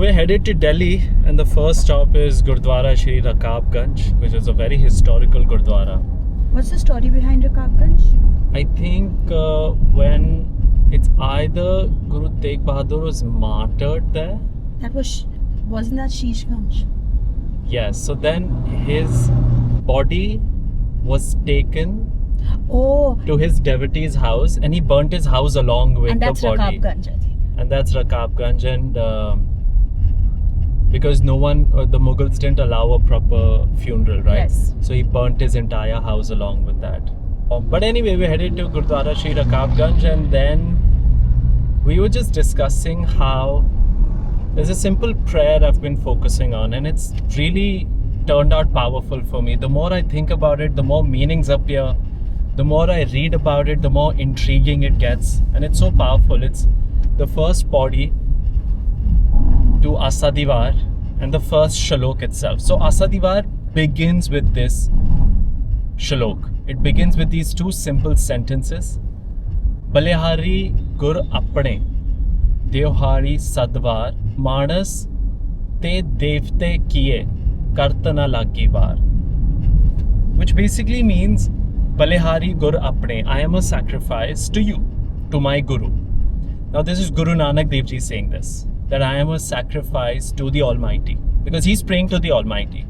we're headed to Delhi, and the first stop is Gurdwara Shri Rakabganj, which is a very historical Gurdwara. What's the story behind Rakabganj? I think when it's either Guru Tegh Bahadur was martyred there. Wasn't that Shishganj? Yes, so then his body was taken to his devotee's house, and he burnt his house along with the body. And that's Rakabganj, I think. And that's Rakabganj, and because the Mughals didn't allow a proper funeral, right? Yes. So he burnt his entire house along with that. But anyway, we headed to Gurdwara Shri Rakabganj, and then we were just discussing how there's a simple prayer I've been focusing on, and it's really turned out powerful for me. The more I think about it, the more meanings appear. The more I read about it, the more intriguing it gets. And it's so powerful. It's the first body to Asadivar and the first shalok itself. So Asadivar begins with this shalok. It begins with these two simple sentences. Balehari gur apne, Deohari sadvar, Manas te devte kiye, Kartana lagi var. Which basically means, Balehari gur apne, I am a sacrifice to you, to my Guru. Now this is Guru Nanak Dev Ji saying this, that I am a sacrifice to the Almighty, because he's praying to the Almighty.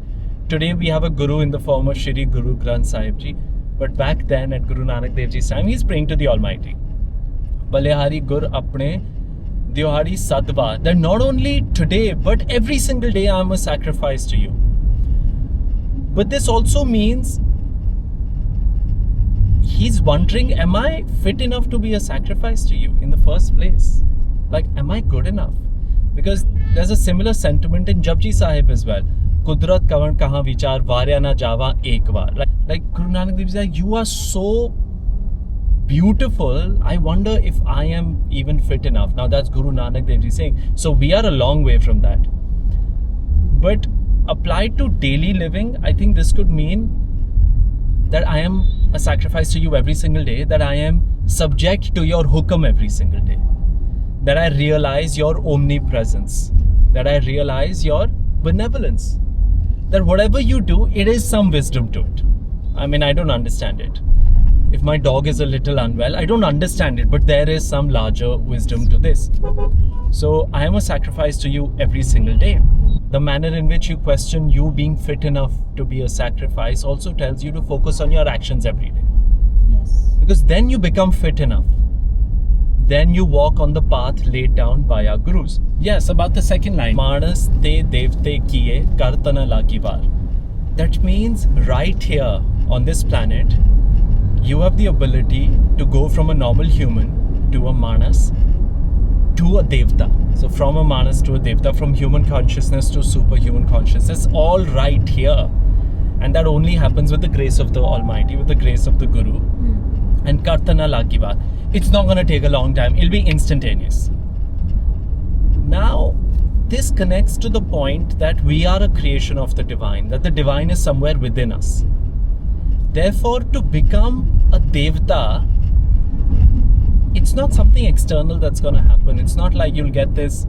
Today we have a Guru in the form of Shri Guru Granth Sahib Ji, but back then at Guru Nanak Dev Ji's time, he's praying to the Almighty. Balehari gur apne, Deohari sadva, that not only today, but every single day I am a sacrifice to you. But this also means he's wondering, am I fit enough to be a sacrifice to you in the first place? Like, am I good enough? Because there's a similar sentiment in Japji Sahib as well. Kudrat kavan kahan vichar, varya na java ek var. Like Guru Nanak Dev Ji is like, you are so beautiful, I wonder if I am even fit enough. Now that's Guru Nanak Dev Ji saying. So we are a long way from that. But applied to daily living, I think this could mean that I am a sacrifice to you every single day, that I am subject to your hukam every single day, that I realize your omnipresence, that I realize your benevolence, that whatever you do, it is some wisdom to it. I mean, I don't understand it. If my dog is a little unwell, I don't understand it, but there is some larger wisdom to this. So I am a sacrifice to you every single day. The manner in which you question you being fit enough to be a sacrifice also tells you to focus on your actions every day. Yes. Because then you become fit enough. Then you walk on the path laid down by our gurus. Yes, about the second line. Manas te devte kiye kartana lagi var. That means right here on this planet, you have the ability to go from a normal human to a manas to a devta. So from a manas to a devta, from human consciousness to superhuman consciousness, all right here. And that only happens with the grace of the Almighty, with the grace of the Guru. And kartana lagi var. It's not going to take a long time. It'll be instantaneous. Now, this connects to the point that we are a creation of the divine, that the divine is somewhere within us. Therefore, to become a devta, it's not something external that's going to happen. It's not like you'll get this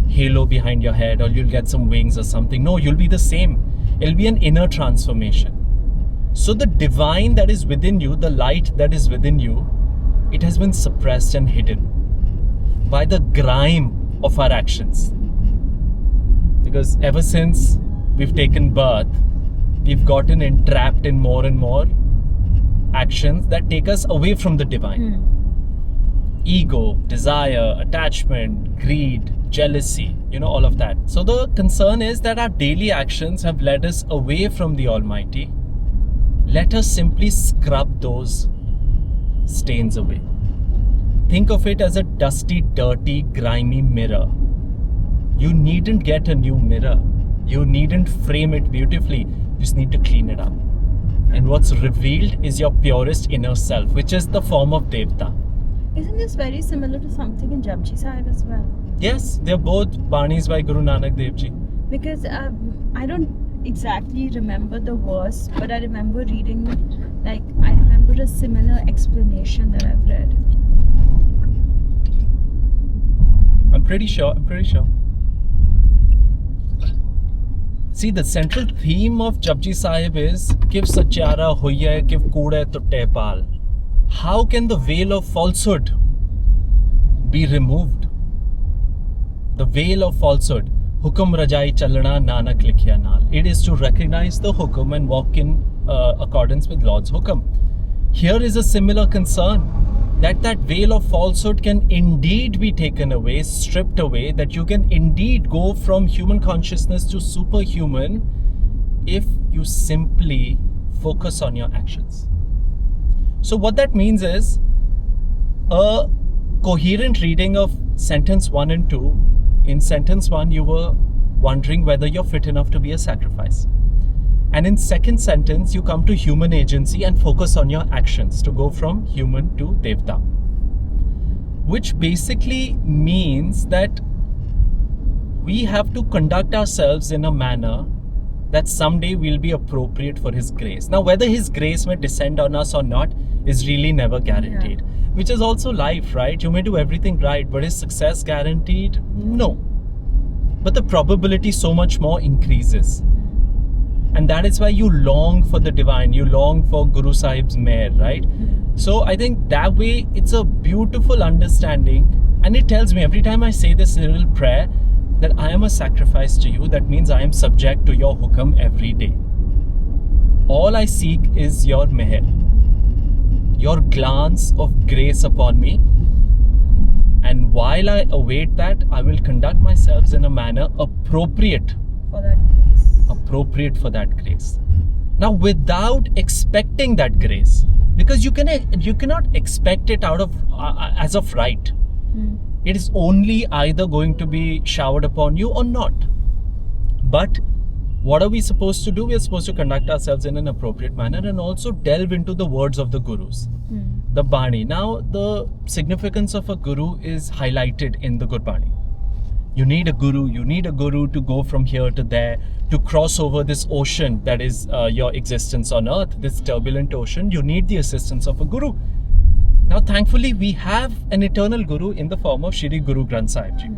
halo behind your head or you'll get some wings or something. No, you'll be the same. It'll be an inner transformation. So the divine that is within you, the light that is within you, it has been suppressed and hidden by the grime of our actions. Because ever since we've taken birth, we've gotten entrapped in more and more actions that take us away from the divine. Ego, desire, attachment, greed, jealousy, all of that. So the concern is that our daily actions have led us away from the Almighty. Let us simply scrub those stains away. Think of it as a dusty, dirty, grimy mirror. You needn't get a new mirror. You needn't frame it beautifully. You just need to clean it up. And what's revealed is your purest inner self, which is the form of Devta. Isn't this very similar to something in Japji Sahib as well? Yes, they're both Banis by Guru Nanak Dev Ji. Because I don't exactly remember the verse, but I remember reading, I remember a similar explanation that I've read. I'm pretty sure. See, the central theme of Japji Sahib is Kiv Satyara Hoye, Kiv Kude Tutte Pal. How can the veil of falsehood be removed? The veil of falsehood. Hukum Rajai Chalana Nanak Likhya Nal. It is to recognize the hukum and walk in accordance with Lord's hukum. Here is a similar concern that veil of falsehood can indeed be taken away, stripped away, that you can indeed go from human consciousness to superhuman if you simply focus on your actions. So what that means is a coherent reading of sentence 1 and 2. In sentence 1, you were wondering whether you're fit enough to be a sacrifice. And in second sentence, you come to human agency and focus on your actions to go from human to Devta. Which basically means that we have to conduct ourselves in a manner that someday will be appropriate for His grace. Now, whether His grace may descend on us or not is really never guaranteed. Yeah. Which is also life, right? You may do everything right, but is success guaranteed? No. But the probability so much more increases. And that is why you long for the divine, you long for Guru Sahib's meher, right? So I think that way it's a beautiful understanding, and it tells me every time I say this little prayer that I am a sacrifice to you. That means I am subject to your hukam every day. All I seek is your meher, your glance of grace upon me. And while I await that, I will conduct myself in a manner appropriate for that grace. Appropriate for that grace. Now, without expecting that grace, because you cannot expect it out of as of right. It is only either going to be showered upon you or not. But what are we supposed to do? We are supposed to conduct ourselves in an appropriate manner and also delve into the words of the gurus, the Bani. Now, the significance of a guru is highlighted in the Gurbani. You need a guru to go from here to there, to cross over this ocean that is your existence on earth, this turbulent ocean. You need the assistance of a guru. Now, thankfully, we have an eternal guru in the form of Shri Guru Granth Sahib Ji.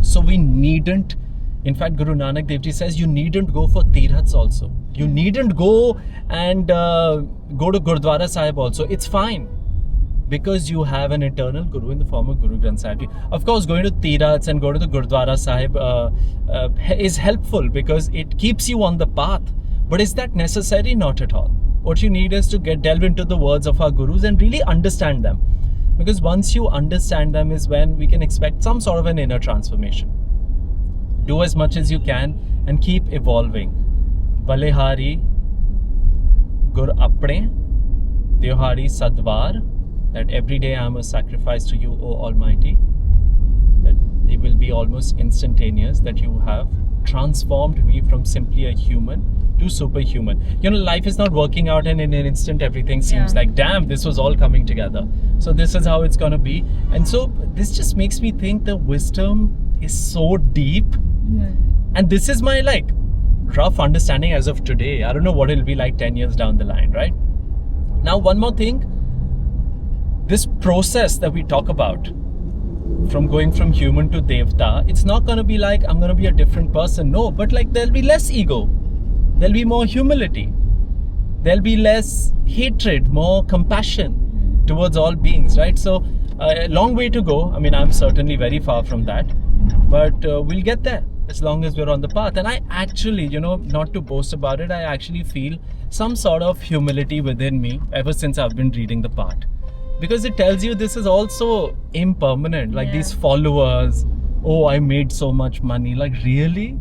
So we needn't, in fact, Guru Nanak Dev Ji says, you needn't go for tirthas also. You needn't go and go to Gurdwara Sahib also. It's fine. Because you have an eternal guru in the form of Guru Granth Sahib Ji. Of course, going to tirthas and go to the Gurdwara Sahib is helpful because it keeps you on the path. But is that necessary? Not at all. What you need is to delve into the words of our gurus and really understand them. Because once you understand them is when we can expect some sort of an inner transformation. Do as much as you can and keep evolving. Balehari Gur Apne Tyohari Sadvar. That every day I am a sacrifice to you, O Almighty. That it will be almost instantaneous that you have transformed me from simply a human to superhuman. You know, life is not working out and in an instant everything seems like, damn, this was all coming together. So this is how it's going to be. And so this just makes me think the wisdom is so deep. And this is my rough understanding as of today. I don't know what it'll be like 10 years down the line, right? Now, one more thing. This process that we talk about from going from human to Devta, it's not going to be like I'm going to be a different person. No, but there'll be less ego. There'll be more humility. There'll be less hatred, more compassion towards all beings, right? So a long way to go. I mean, I'm certainly very far from that, but we'll get there as long as we're on the path. And I actually, not to boast about it, I actually feel some sort of humility within me ever since I've been reading the part. Because it tells you this is also impermanent. These followers, oh, I made so much money. Really?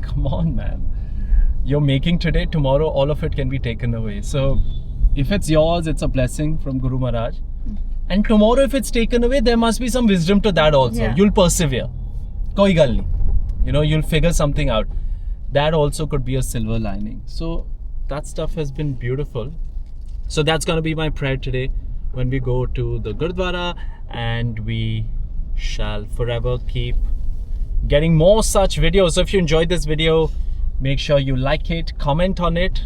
Come on, man. You're making today, tomorrow, all of it can be taken away. So if it's yours, it's a blessing from Guru Maharaj. And tomorrow, if it's taken away, there must be some wisdom to that also. Yeah. You'll persevere. Koi gal nahi. You'll figure something out. That also could be a silver lining. So that stuff has been beautiful. So that's going to be my prayer today. When we go to the Gurdwara, and we shall forever keep getting more such videos. So if you enjoyed this video, make sure you like it, comment on it.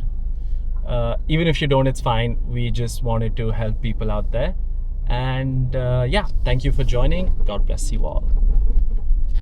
Even if you don't, it's fine. We just wanted to help people out there. And thank you for joining. God bless you all.